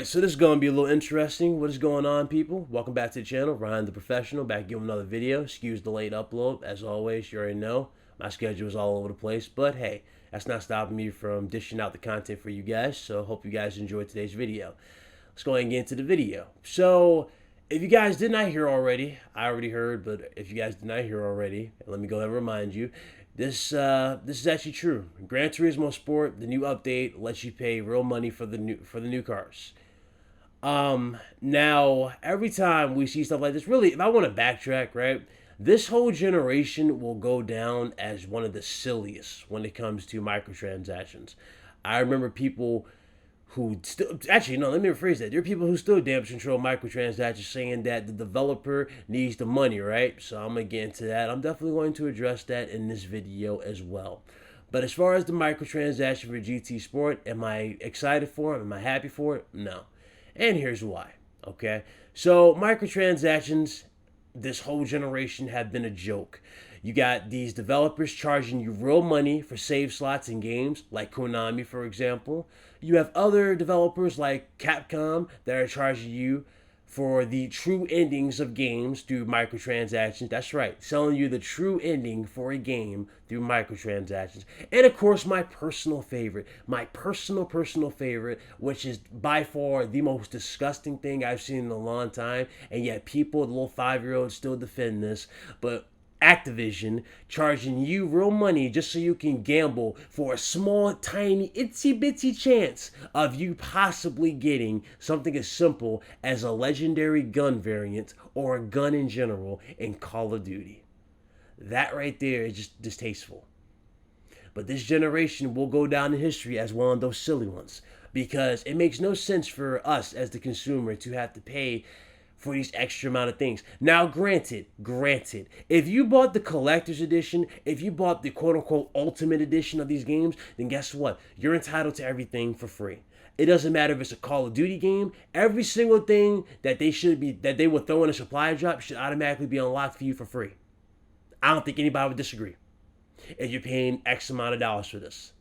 Alright, so this is going to be a little interesting. What is going on, people? Welcome back to the channel. Ryan the Professional, back giving another video. Excuse the late upload. As always, you already know, my schedule is all over the place. But hey, that's not stopping me from dishing out the content for you guys. So hope you guys enjoyed today's video. Let's go ahead and get into the video. So, if you guys did not hear already, I already heard, but if you guys did not hear already, let me go ahead and remind you, this is actually true. Gran Turismo Sport, the new update, lets you pay real money for the new cars. Now every time we see stuff like this, really, if I want to backtrack, right, this whole generation will go down as one of the silliest when it comes to microtransactions. I remember people who still, actually, no, let me rephrase that. There are people who still damage control microtransactions, saying that the developer needs the money, right? So I'm going to get into that. I'm definitely going to address that in this video as well. But as far as the microtransaction for GT Sport, am I excited for it? Am I happy for it? No. And here's why, okay? So microtransactions, this whole generation, have been a joke. You got these developers charging you real money for save slots in games, like Konami, for example. You have other developers like Capcom that are charging you for the true endings of games through microtransactions. That's right, selling you the true ending for a game through microtransactions. And of course, my personal favorite, my personal favorite, which is by far the most disgusting thing I've seen in a long time, and yet people, the little 5-year-olds, still defend this, but Activision charging you real money just so you can gamble for a small, tiny, itsy bitsy chance of you possibly getting something as simple as a legendary gun variant or a gun in general in Call of Duty. That right there is just distasteful. But this generation will go down in history as one of those silly ones, because it makes no sense for us as the consumer to have to pay for these extra amount of things. Now, granted, if you bought the collector's edition, if you bought the quote-unquote ultimate edition of these games, then guess what? You're entitled to everything for free. It doesn't matter if it's a Call of Duty game. Every single thing that they would throw in a supply drop should automatically be unlocked for you for free. I don't think anybody would disagree if you're paying X amount of dollars for this.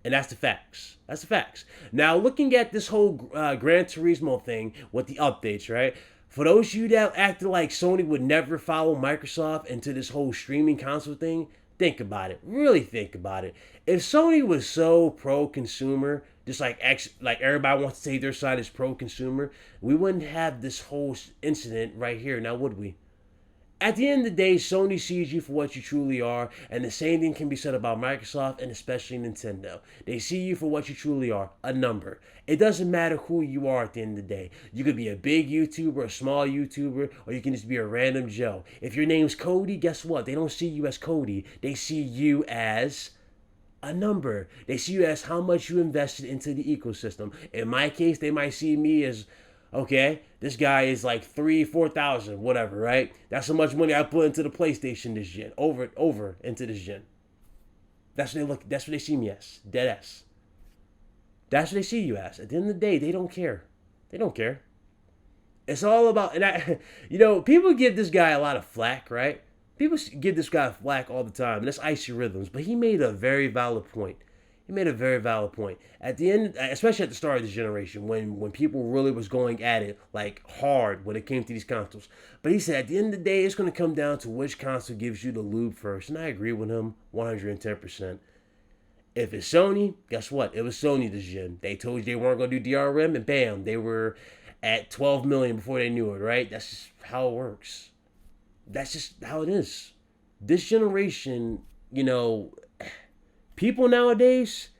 And that's the facts. That's the facts. Now, looking at this whole Gran Turismo thing with the updates, right? For those of you that acted like Sony would never follow Microsoft into this whole streaming console thing, think about it. Really think about it. If Sony was so pro-consumer, just like everybody wants to say their side is pro-consumer, we wouldn't have this whole incident right here, now would we? At the end of the day, Sony sees you for what you truly are, and the same thing can be said about Microsoft and especially Nintendo. They see you for what you truly are, a number. It doesn't matter who you are at the end of the day. You could be a big YouTuber, a small YouTuber, or you can just be a random Joe. If your name's Cody, guess what? They don't see you as Cody. They see you as a number. They see you as how much you invested into the ecosystem. In my case, they might see me as, okay, this guy is like 4,000, whatever, right? That's how much money I put into the PlayStation this gen, over into this gen. That's what they see me as, dead ass. That's what they see you as. At the end of the day, they don't care. They don't care. It's all about, and people give this guy a lot of flack, right? People give this guy flack all the time, and that's Icy Rhythms, but he made a very valid point. He made a very valid point. At the end, especially at the start of this generation, when people really was going at it like hard when it came to these consoles. But he said at the end of the day, it's going to come down to which console gives you the lube first. And I agree with him 110%. If it's Sony, guess what? It was Sony this gen. They told you they weren't going to do DRM, and bam, they were at 12 million before they knew it, right? That's just how it works. That's just how it is. This generation, people nowadays,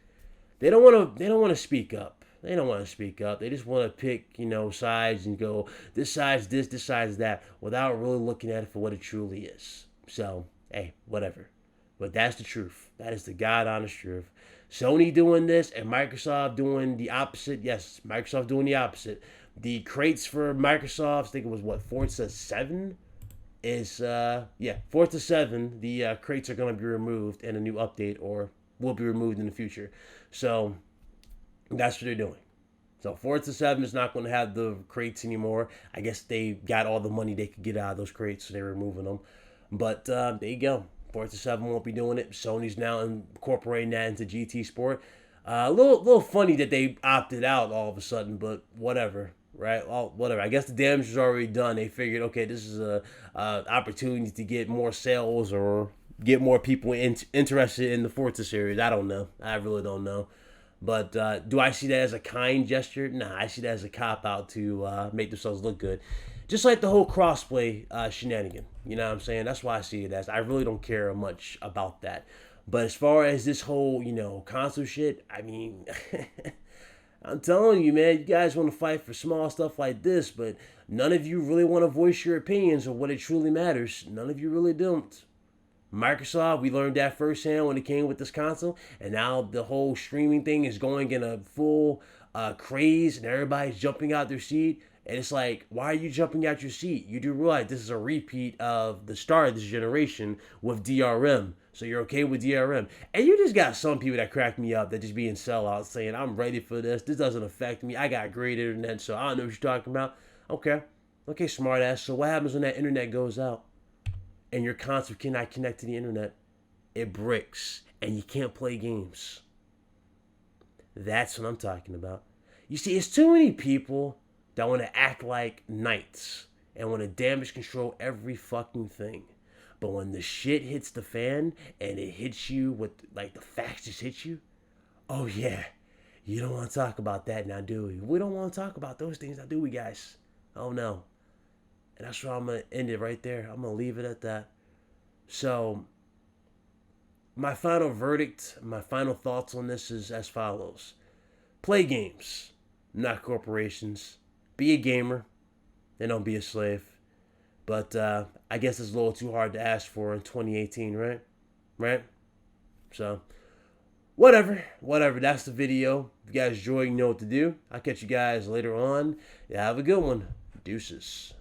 they don't want to speak up. They don't want to speak up. They just want to pick, sides and go, this side's this side's that, without really looking at it for what it truly is. So, hey, whatever. But that's the truth. That is the God honest truth. Sony doing this and Microsoft doing the opposite. Yes, Microsoft doing the opposite. The crates for Microsoft, I think it was Forza 7? Forza 7, the crates are going to be removed in a new update, or will be removed in the future. So that's what they're doing. So Forza 7 is not going to have the crates anymore. I guess they got all the money they could get out of those crates, so they're removing them. But there you go. Forza 7 won't be doing it. Sony's now incorporating that into GT Sport. A little funny that they opted out all of a sudden, but whatever, right? Well, whatever. I guess the damage was already done. They figured, okay, this is a opportunity to get more sales or get more people interested in the Forza series. I don't know. I really don't know. But do I see that as a kind gesture? Nah, I see that as a cop out to make themselves look good. Just like the whole crossplay shenanigan. You know what I'm saying? That's why I see it as. I really don't care much about that. But as far as this whole, console shit, I mean, I'm telling you, man, you guys want to fight for small stuff like this, but none of you really want to voice your opinions on what it truly matters. None of you really don't. Microsoft, we learned that firsthand when it came with this console, and now the whole streaming thing is going in a full craze, and everybody's jumping out their seat. And it's like, why are you jumping out your seat? You do realize this is a repeat of the start of this generation with DRM. So you're okay with DRM. And you just got some people that crack me up that just be in sellouts saying, I'm ready for this. This doesn't affect me. I got great internet, so I don't know what you're talking about. Okay. Okay, smart ass. So what happens when that internet goes out and your console cannot connect to the internet? It breaks and you can't play games. That's what I'm talking about. You see, it's too many people that want to act like knights and want to damage control every fucking thing. But when the shit hits the fan and it hits you with, like, the facts just hit you, oh yeah, you don't want to talk about that now, do we? We don't want to talk about those things now, do we, guys? Oh no. And that's why I'm going to end it right there. I'm going to leave it at that. So, my final verdict, my final thoughts on this is as follows. Play games, not corporations. Be a gamer, and don't be a slave. But I guess it's a little too hard to ask for in 2018, right? Right? So, whatever. That's the video. If you guys enjoy, you know what to do. I'll catch you guys later on. Yeah, have a good one. Deuces.